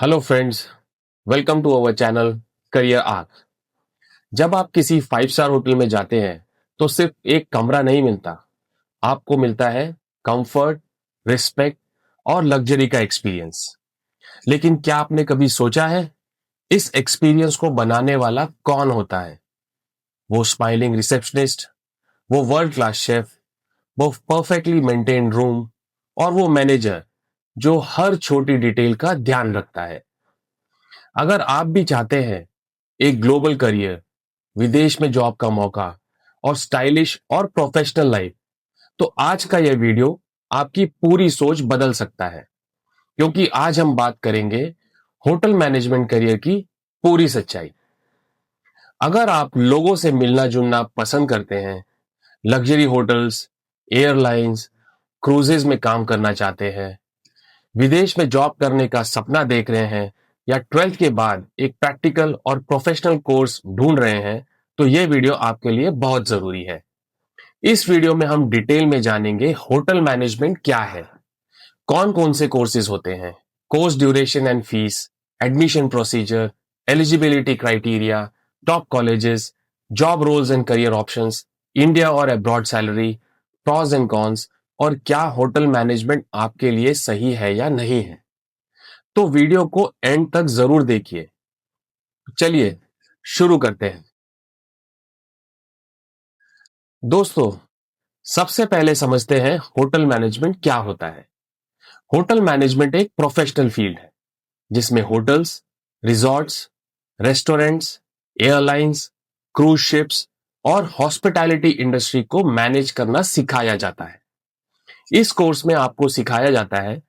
Hello friends, welcome to our channel career arc. जब आप किसी 5 स्टार होटल में जाते हैं तो सिर्फ एक कमरा नहीं मिलता, आपको मिलता है कंफर्ट, रिस्पेक्ट और लग्जरी का एक्सपीरियंस। लेकिन क्या आपने कभी सोचा है इस एक्सपीरियंस को बनाने वाला कौन होता है? वो स्माइलिंग रिसेप्शनिस्ट, वो वर्ल्ड क्लास शेफ, वो परफेक्टली मेंटेन्ड रूम और वो मैनेजर जो हर छोटी डिटेल का ध्यान रखता है। अगर आप भी चाहते हैं एक ग्लोबल करियर, विदेश में जॉब का मौका और स्टाइलिश और प्रोफेशनल लाइफ, तो आज का यह वीडियो आपकी पूरी सोच बदल सकता है। क्योंकि आज हम बात करेंगे होटल मैनेजमेंट करियर की पूरी सच्चाई। अगर आप लोगों से मिलना जुलना पसंद करते हैं, लग्जरी होटल्स, एयरलाइंस, क्रूजेज में काम करना चाहते हैं, विदेश में जॉब करने का सपना देख रहे हैं या 12th के बाद एक प्रैक्टिकल और प्रोफेशनल कोर्स ढूंढ रहे हैं, तो यह वीडियो आपके लिए बहुत जरूरी है। इस वीडियो में हम डिटेल में जानेंगे होटल मैनेजमेंट क्या है, कौन कौन से कोर्सेज होते हैं, course duration and fees, admission procedure, eligibility criteria, top colleges, job roles and career options, India और abroad salary, pros and cons, और क्या होटल मैनेजमेंट आपके लिए सही है या नहीं है। तो वीडियो को एंड तक जरूर देखिए। चलिए शुरू करते हैं। दोस्तों, सबसे पहले समझते हैं होटल मैनेजमेंट क्या होता है। होटल मैनेजमेंट एक प्रोफेशनल फील्ड है जिसमें hotels, resorts, restaurants, airlines, cruise ships और हॉस्पिटैलिटी इंडस्ट्री को मैनेज करना सिखाया जाता है। इस कोर्स में आपको सिखाया जाता है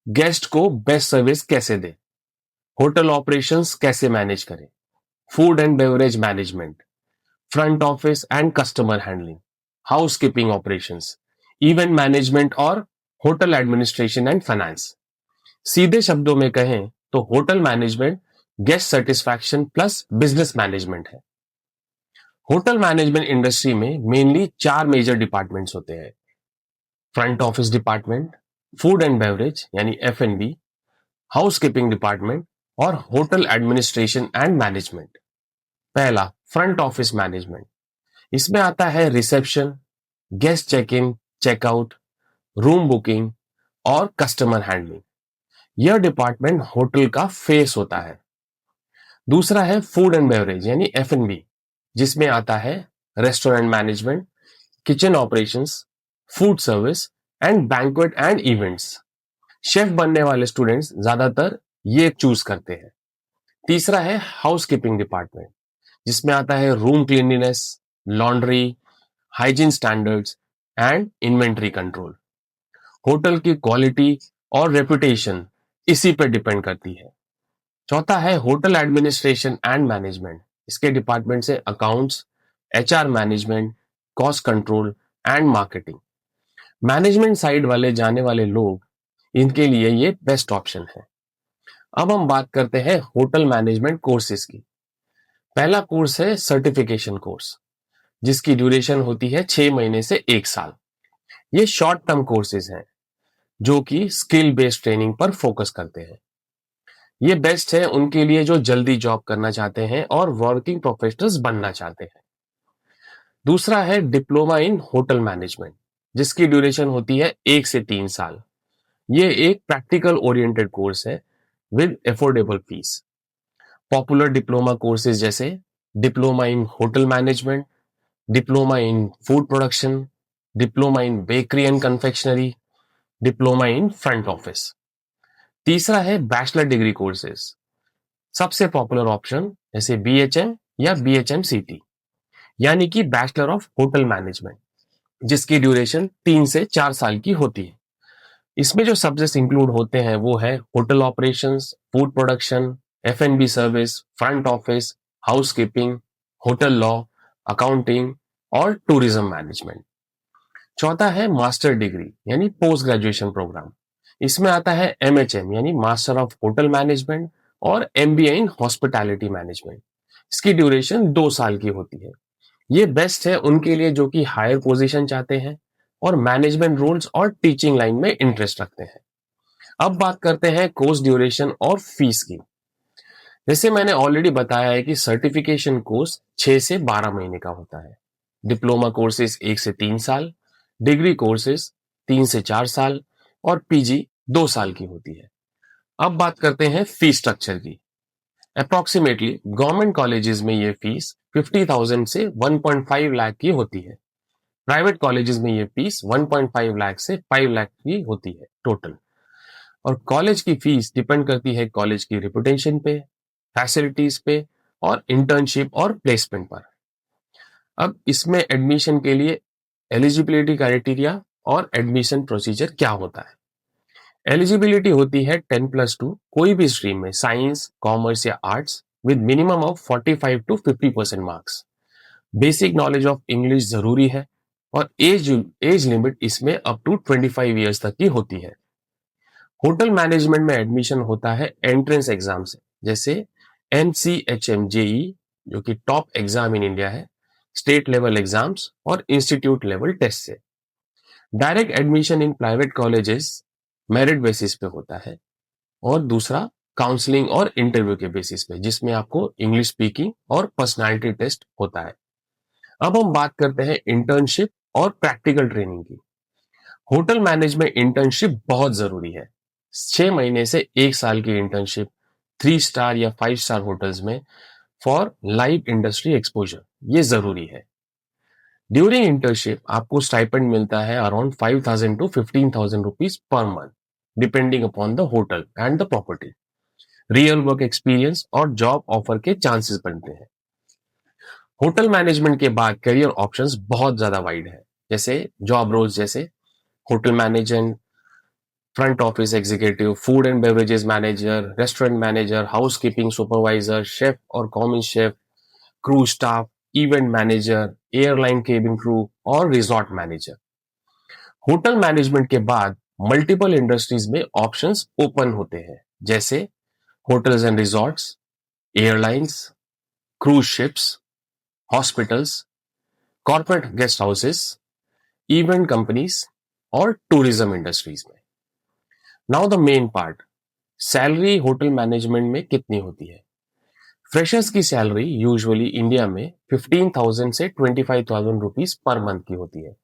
गेस्ट को बेस्ट सर्विस कैसे दें, होटल ऑपरेशंस कैसे मैनेज करें, food and beverage management, front office and customer handling, housekeeping operations, event management और होटल एडमिनिस्ट्रेशन एंड फाइनेंस। सीधे शब्दों में कहें तो hotel management guest satisfaction plus business management है। होटल मैनेजमेंट इंडस्ट्री में मेनली 4 मेजर डिपार्टमेंट्स होते हैं: front office department, food and beverage यानी F&B, हाउसकीपिंग डिपार्टमेंट और होटल एडमिनिस्ट्रेशन एंड मैनेजमेंट। पहला, फ्रंट ऑफिस मैनेजमेंट। इसमें आता है reception, guest check in, checkout, room booking और कस्टमर हैंडलिंग। यह डिपार्टमेंट होटल का फेस होता है। दूसरा है फूड एंड बेवरेज यानी F&B, जिसमें आता है restaurant management, kitchen operations, food service and banquet and events. Chef बनने वाले स्टूडेंट्स ज्यादातर ये चूज करते हैं। तीसरा है हाउसकीपिंग डिपार्टमेंट, जिसमें आता है room cleanliness, laundry, hygiene standards and inventory control. Hotel की क्वालिटी और रेपुटेशन इसी पर डिपेंड करती है। चौथा है होटल एडमिनिस्ट्रेशन एंड मैनेजमेंट। इसके डिपार्टमेंट से accounts, HR management, cost control and marketing. Management side वाले जाने वाले लोग, इनके लिए ये बेस्ट ऑप्शन है। अब हम बात करते हैं होटल मैनेजमेंट कोर्सेज की। पहला कोर्स है सर्टिफिकेशन कोर्स, जिसकी ड्यूरेशन होती है 6 महीने से 1 साल। ये शॉर्ट टर्म कोर्सेज हैं जो कि स्किल बेस्ड ट्रेनिंग पर फोकस करते हैं। ये बेस्ट है उनके लिए जो जल्दी जॉब करना चाहते हैं और वर्किंग प्रोफेशनल्स बनना चाहते हैं। दूसरा है डिप्लोमा इन होटल मैनेजमेंट, जिसकी ड्यूरेशन होती है 1 से 3 साल। ये एक प्रैक्टिकल ओरिएंटेड कोर्स है with affordable fees. Popular diploma courses जैसे diploma in hotel management, diploma in food production, diploma in bakery and confectionery, diploma in front office. तीसरा है बैचलर डिग्री कोर्सेज। सबसे पॉपुलर ऑप्शन जैसे BHM या BHMCT, यानी कि bachelor of hotel management, जिसकी duration 3 से 4 साल की होती है। इसमें जो सब्जेक्ट्स इंक्लूड होते हैं वो है hotel operations, food production, F&B service, front office, housekeeping, hotel law, accounting और टूरिज्म मैनेजमेंट। चौथा है मास्टर डिग्री यानी पोस्ट ग्रेजुएशन प्रोग्राम। इसमें आता है MHM यानी मास्टर ऑफ होटल मैनेजमेंट और MBA इन हॉस्पिटैलिटी मैनेजमेंट। इसकी ड्यूरेशन 2 साल की होती है। ये बेस्ट है उनके लिए जो कि हायर पोजीशन चाहते हैं और मैनेजमेंट रोल्स और टीचिंग लाइन में इंटरेस्ट रखते हैं। अब बात करते हैं कोर्स ड्यूरेशन और फीस की। जैसे मैंने ऑलरेडी बताया है कि सर्टिफिकेशन कोर्स 6 से 12 महीने का होता है। डिप्लोमा कोर्सेज 1 से 3 साल, डिग्री कोर्सेज 3 से 4 साल और पीजी 2 साल की होती है। अब बात करते हैं फीस स्ट्रक्चर की। अप्रोक्सीमेटली गवर्नमेंट कॉलेजेस में ये फीस 50,000 से 1.5 लाख की होती है। प्राइवेट कॉलेजेस में ये फीस 1.5 लाख से 5 लाख की होती है टोटल। और कॉलेज की फीस डिपेंड करती है कॉलेज की रिपुटेशन पे, फैसिलिटीज पे और इंटर्नशिप और प्लेसमेंट पर। अब इसमें एडमिशन के लिए एलिजिबिलिटी क्राइटेरिया और एडमिशन प्रोसीजर क्या होता है। एलिजिबिलिटी होती है 10+2 कोई भी स्ट्रीम में, साइंस, कॉमर्स या arts, with minimum of 45 to 50% marks. Basic knowledge of English जरूरी है और एज लिमिट इसमें अप टू 25 ईयर्स तक की होती है। होटल मैनेजमेंट में एडमिशन होता है एंट्रेंस एग्जाम से, जैसे NCHM JE जो कि टॉप एग्जाम इन इंडिया है, स्टेट लेवल एग्जाम्स और इंस्टीट्यूट लेवल टेस्ट से। Direct admission in private colleges merit basis पे होता है और दूसरा काउंसलिंग और इंटरव्यू के बेसिस पे, जिसमें आपको इंग्लिश स्पीकिंग और पर्सनालिटी टेस्ट होता है। अब हम बात करते हैं इंटर्नशिप और प्रैक्टिकल ट्रेनिंग की। होटल मैनेजमेंट इंटर्नशिप बहुत जरूरी है। 6 महीने से 1 साल की इंटर्नशिप 3 स्टार या 5 स्टार होटल्स में फॉर लाइव इंडस्ट्री एक्सपोजर ये जरूरी है। ड्यूरिंग इंटर्नशिप आपको स्टाइपेंड मिलता है around 5,000 to 15,000 rupees per month, depending upon the hotel and the property. Real work experience और जॉब ऑफर के चांसेस बनते हैं। होटल मैनेजमेंट के बाद करियर ऑप्शंस बहुत ज्यादा वाइड है, जैसे जॉब रोल्स जैसे hotel manager, front office executive, food and beverages manager, restaurant manager, housekeeping supervisor, chef और common chef, crew staff, event manager, airline cabin crew और रिजॉर्ट मैनेजर। होटल मैनेजमेंट के बाद multiple industries में options open होते हैं, जैसे hotels and resorts, airlines, cruise ships, hospitals, corporate guest houses, event companies और tourism industries में। Now the main part, salary hotel management में कितनी होती है। फ्रेशर्स की सैलरी यूजुअली इंडिया में 15,000 से 25,000 रुपीज पर मंथ की होती है।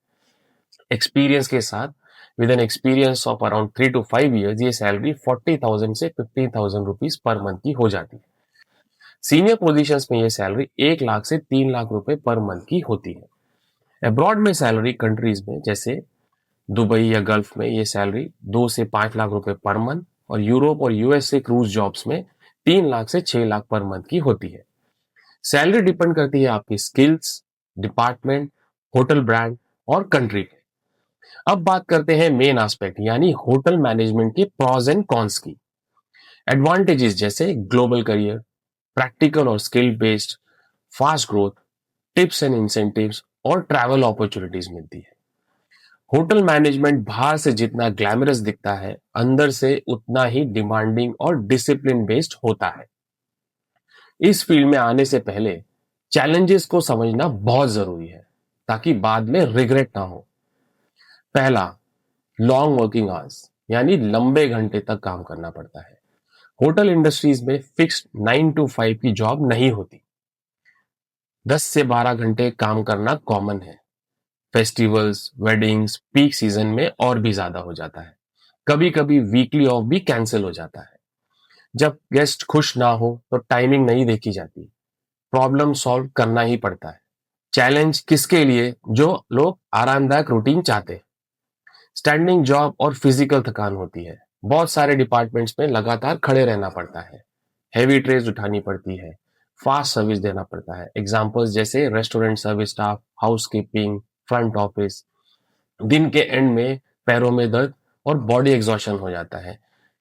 एक्सपीरियंस के साथ with an experience of around 3 to 5 years ये सैलरी 40,000 से 50,000 रुपीज पर मंथ की हो जाती है। सीनियर पोजीशंस में ये सैलरी 1 लाख से 3 लाख रुपए पर मंथ की होती है। अब्रॉड में सैलरी कंट्रीज में जैसे दुबई या गल्फ में ये सैलरी 2 से 5 लाख रुपए पर मंथ और यूरोप और यूएसए क्रूज जॉब्स में 3 लाख से 6 लाख पर मंथ की होती है। सैलरी डिपेंड करती है आपकी स्किल्स, डिपार्टमेंट, होटल ब्रांड और कंट्री पे। अब बात करते हैं मेन एस्पेक्ट यानी होटल मैनेजमेंट के प्रॉज एंड कॉन्स की। एडवांटेजेस जैसे ग्लोबल करियर, प्रैक्टिकल और skill based, fast growth, tips and incentives और ट्रैवल अपॉर्चुनिटीज मिलती है। होटल मैनेजमेंट बाहर से जितना ग्लैमरस दिखता है, अंदर से उतना ही डिमांडिंग और डिसिप्लिन बेस्ड होता है। इस फील्ड में आने से पहले चैलेंजेस को समझना बहुत जरूरी है ताकि बाद में रिग्रेट ना हो। पहला, लॉन्ग वर्किंग आवर्स यानी लंबे घंटे तक काम करना पड़ता है। होटल इंडस्ट्रीज में फिक्स्ड 9 to 5 की जॉब नहीं होती। 10 से 12 घंटे काम करना कॉमन है। फेस्टिवल्स, वेडिंग्स, पीक सीजन में और भी ज्यादा हो जाता है। कभी कभी वीकली ऑफ भी कैंसिल हो जाता है। जब गेस्ट खुश ना हो तो टाइमिंग नहीं देखी जाती, प्रॉब्लम सॉल्व करना ही पड़ता है। चैलेंज किसके लिए, जो लोग आरामदायक रूटीन चाहते हैं। स्टैंडिंग जॉब और फिजिकल थकान होती है। बहुत सारे डिपार्टमेंट्स में लगातार खड़े रहना पड़ता है। हैवी ट्रेज उठानी पड़ती है, फास्ट सर्विस देना पड़ता है। एग्जांपल्स जैसे restaurant service staff, housekeeping, front office. दिन के एंड में पैरों में दर्द और बॉडी एग्जॉशन हो जाता है।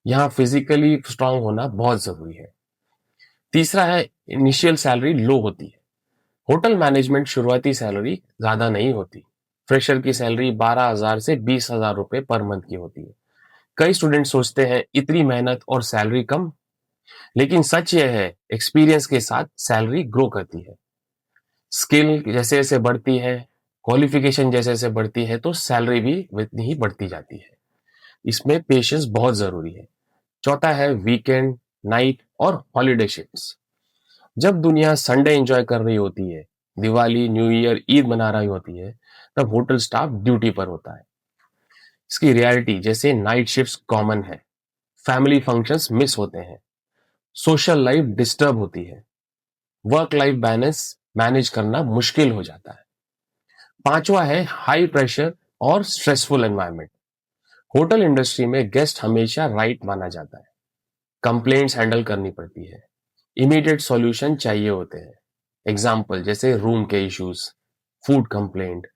यहाँ फिजिकली स्ट्रांग होना बहुत जरूरी है। तीसरा है, इनिशियल सैलरी लो होती है। होटल मैनेजमेंट शुरुआती सैलरी ज्यादा नहीं होती। फ्रेशर की सैलरी 12,000 से 20,000 रुपए पर मंथ की होती है। कई स्टूडेंट सोचते हैं इतनी मेहनत और सैलरी कम, लेकिन सच यह है एक्सपीरियंस के साथ सैलरी ग्रो करती है। स्किल जैसे जैसे बढ़ती है, क्वालिफिकेशन जैसे जैसे बढ़ती है तो सैलरी भी उतनी ही बढ़ती जाती है। इसमें पेशेंस बहुत जरूरी है। चौथा है वीकेंड, नाइट और हॉलिडे शिफ्ट्स। जब दुनिया संडे एंजॉय कर रही होती है, दिवाली, न्यू ईयर, ईद मना रही होती है, तब होटल स्टाफ ड्यूटी पर होता है। इसकी रियलिटी जैसे नाइट शिफ्ट्स कॉमन है, फैमिली फंक्शंस मिस होते हैं, सोशल लाइफ डिस्टर्ब होती है, वर्क लाइफ बैलेंस मैनेज करना मुश्किल हो जाता है। पांचवा है हाई प्रेशर और स्ट्रेसफुल एनवायरनमेंट। होटल इंडस्ट्री में गेस्ट हमेशा राइट माना जाता है, कंप्लेंट्स हैंडल करनी पड़ती है, इमीडिएट सॉल्यूशन चाहिए होते हैं। एग्जाम्पल जैसे रूम के issues, food complaint,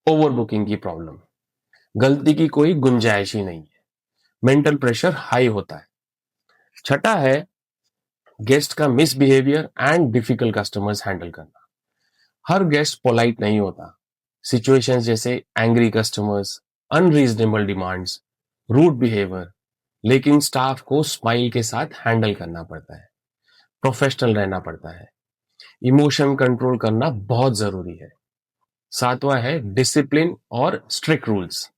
over booking की प्रॉब्लम। गलती की कोई गुंजाइश ही नहीं है, मेंटल प्रेशर हाई होता है। छठा है गेस्ट का misbehaviour and difficult customers handle करना। हर गेस्ट पोलाइट नहीं होता। सिचुएशंस जैसे angry customers, unreasonable demands, rude behaviour, लेकिन स्टाफ को स्माइल के साथ हैंडल करना पड़ता है, प्रोफेशनल रहना पड़ता है, इमोशन कंट्रोल करना बहुत जरूरी है। सातवां है डिसिप्लिन और स्ट्रिक्ट रूल्स।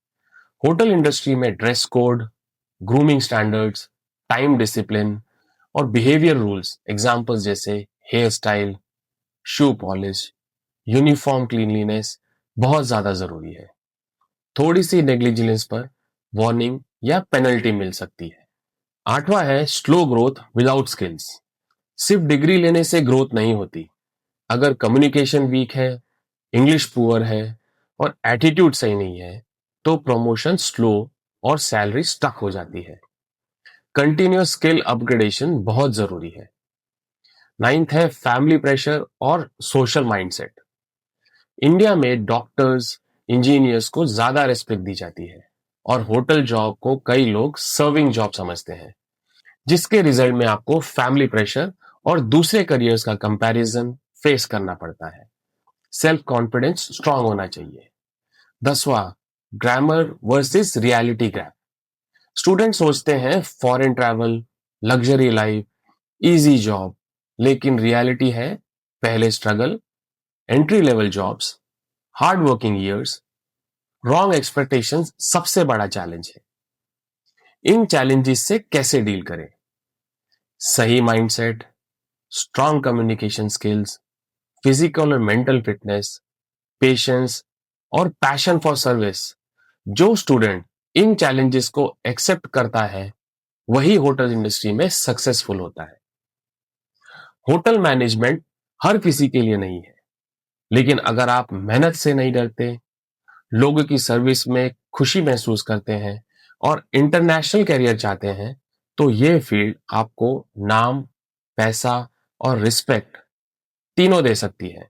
होटल इंडस्ट्री में dress code, grooming standards, time discipline और बिहेवियर रूल्स, एग्जाम्पल्स जैसे hairstyle, shoe polish, uniform cleanliness बहुत ज्यादा जरूरी है। थोड़ी सी नेग्लिजिलेंस पर वार्निंग या पेनल्टी मिल सकती है। आठवां है स्लो ग्रोथ विदाउट स्किल्स। सिर्फ डिग्री लेने से ग्रोथ नहीं होती। अगर कम्युनिकेशन वीक है, इंग्लिश पुअर है और एटीट्यूड सही नहीं है, तो प्रमोशन स्लो और सैलरी स्टक हो जाती है। कंटिन्यूअस स्किल अपग्रेडेशन बहुत जरूरी है। नाइन्थ है फैमिली प्रेशर और सोशल माइंडसेट। इंडिया में डॉक्टर्स, इंजीनियर्स को ज्यादा रिस्पेक्ट दी जाती है और होटल जॉब को कई लोग सर्विंग जॉब समझते हैं, जिसके रिजल्ट में आपको फैमिली प्रेशर और दूसरे करियर्स का कंपैरिजन फेस करना पड़ता है। सेल्फ कॉन्फिडेंस स्ट्रांग होना चाहिए। 10वां glamour versus reality gap. Student सोचते हैं foreign travel, luxury life, easy job, लेकिन रियलिटी है पहले struggle, entry level jobs, hard working years, wrong expectations सबसे बड़ा चैलेंज है। इन चैलेंजेस से कैसे डील करें? सही mindset, strong communication skills, physical और मेंटल फिटनेस, पेशेंस और पैशन फॉर सर्विस। जो स्टूडेंट इन चैलेंजेस को एक्सेप्ट करता है, वही होटल इंडस्ट्री में सक्सेसफुल होता है। होटल मैनेजमेंट हर किसी के लिए नहीं है, लेकिन अगर आप मेहनत से नहीं डरते, लोगों की सर्विस में खुशी महसूस करते हैं और इंटरनेशनल करियर चाहते हैं, तो ये फील्ड आपको नाम, पैसा और रिस्पेक्ट तीनों दे सकती है।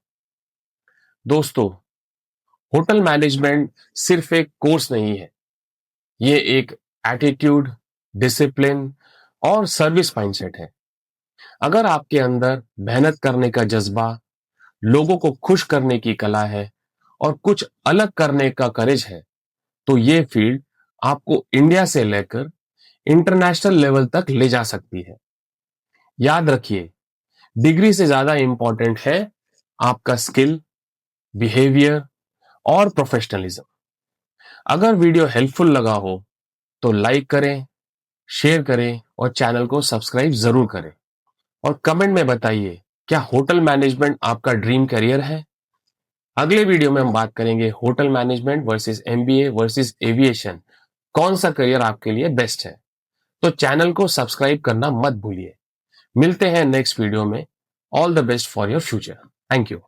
दोस्तों, होटल मैनेजमेंट सिर्फ एक कोर्स नहीं है, ये एक एटीट्यूड, डिसिप्लिन और सर्विस माइंडसेट है। अगर आपके अंदर मेहनत करने का जज्बा, लोगों को खुश करने की कला है और कुछ अलग करने का करेज है, तो ये फील्ड आपको इंडिया से लेकर इंटरनेशनल लेवल तक ले जा सकती है। याद रखिए, डिग्री से ज्यादा इंपॉर्टेंट है आपका स्किल, बिहेवियर और प्रोफेशनलिज्म। अगर वीडियो हेल्पफुल लगा हो तो लाइक करें, शेयर करें और चैनल को सब्सक्राइब जरूर करें। और कमेंट में बताइए, क्या होटल मैनेजमेंट आपका ड्रीम करियर है? अगले वीडियो में हम बात करेंगे hotel management versus MBA versus aviation, कौन सा करियर आपके लिए बेस्ट है। तो चैनल को सब्सक्राइब करना मत भूलिए। मिलते हैं नेक्स्ट वीडियो में। All the best for your future. Thank you.